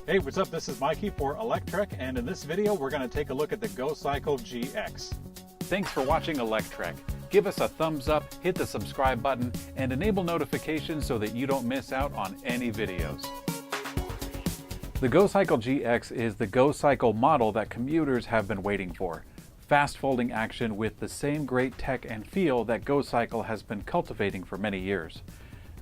Hey, what's up? This is Mikey for Electrek, and in this video we're going to take a look at the GoCycle GX. Thanks for watching Electrek. Give us a thumbs up, hit the subscribe button, and enable notifications so that you don't miss out on any videos. The GoCycle GX is the GoCycle model that commuters have been waiting for. Fast folding action with the same great tech and feel that GoCycle has been cultivating for many years.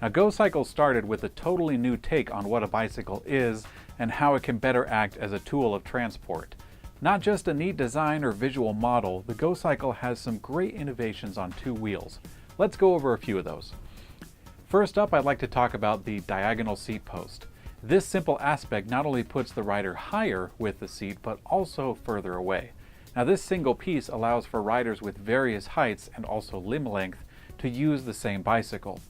Now, GoCycle started with a totally new take on what a bicycle is and how it can better act as a tool of transport. Not just a neat design or visual model, the GoCycle has some great innovations on two wheels. Let's go over a few of those. First up, I'd like to talk about the diagonal seat post. This simple aspect not only puts the rider higher with the seat, but also further away. Now, this single piece allows for riders with various heights and also limb length to use the same bicycle.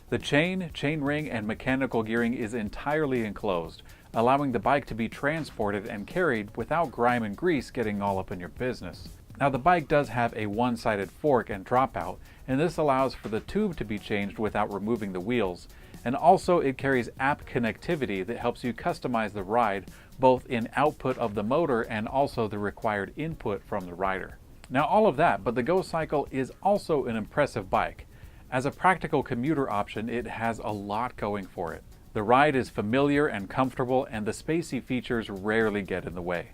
The chain ring, and mechanical gearing is entirely enclosed, allowing the bike to be transported and carried without grime and grease getting all up in your business. Now, the bike does have a one-sided fork and dropout, and this allows for the tube to be changed without removing the wheels. And also it carries app connectivity that helps you customize the ride, both in output of the motor and also the required input from the rider. Now, all of that, but the GoCycle is also an impressive bike. As a practical commuter option, it has a lot going for it. The ride is familiar and comfortable, and the spacey features rarely get in the way.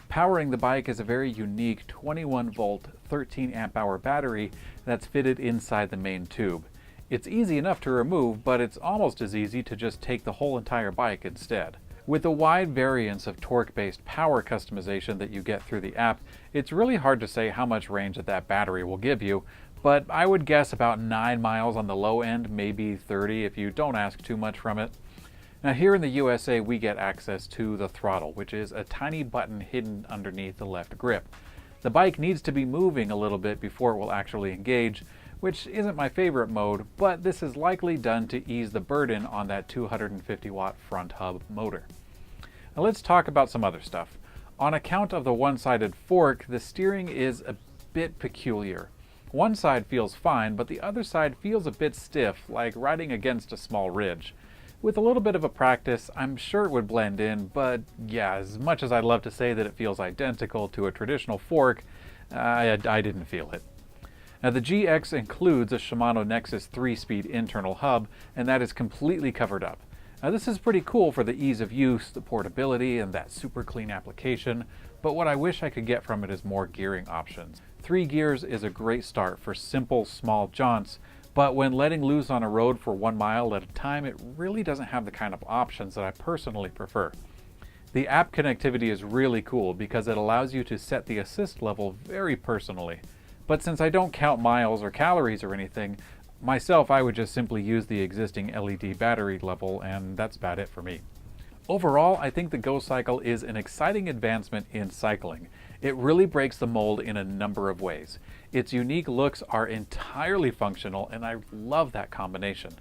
Powering the bike is a very unique 21-volt, 13-amp-hour battery that's fitted inside the main tube. It's easy enough to remove, but it's almost as easy to just take the whole entire bike instead. With the wide variance of torque-based power customization that you get through the app, it's really hard to say how much range that battery will give you, but I would guess about 9 miles on the low end, maybe 30 if you don't ask too much from it. Now, here in the USA, we get access to the throttle, which is a tiny button hidden underneath the left grip. The bike needs to be moving a little bit before it will actually engage, which isn't my favorite mode, but this is likely done to ease the burden on that 250-watt front hub motor. Now, let's talk about some other stuff. On account of the one-sided fork, the steering is a bit peculiar. One side feels fine, but the other side feels a bit stiff, like riding against a small ridge. With a little bit of a practice, I'm sure it would blend in, but yeah, as much as I'd love to say that it feels identical to a traditional fork, I didn't feel it. Now, the GX includes a Shimano Nexus 3-speed internal hub, and that is completely covered up. Now, this is pretty cool for the ease of use, the portability, and that super clean application, but what I wish I could get from it is more gearing options. 3 gears is a great start for simple, small jaunts, but when letting loose on a road for 1 mile at a time, it really doesn't have the kind of options that I personally prefer. The app connectivity is really cool because it allows you to set the assist level very personally. But since I don't count miles or calories or anything, myself, I would just simply use the existing LED battery level, and that's about it for me. Overall, I think the GoCycle is an exciting advancement in cycling. It really breaks the mold in a number of ways. Its unique looks are entirely functional, and I love that combination.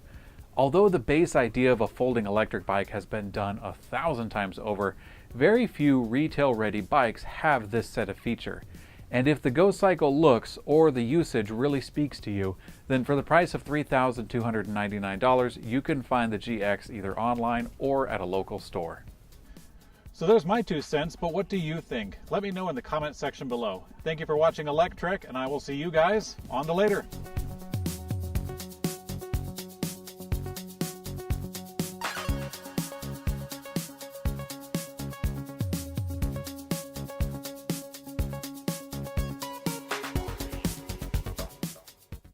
Although the base idea of a folding electric bike has been done 1,000 times over, very few retail-ready bikes have this set of feature. And if the GoCycle looks or the usage really speaks to you, then for the price of $3,299, you can find the GX either online or at a local store. So there's my 2 cents, but what do you think? Let me know in the comment section below. Thank you for watching Electrek, and I will see you guys on the later.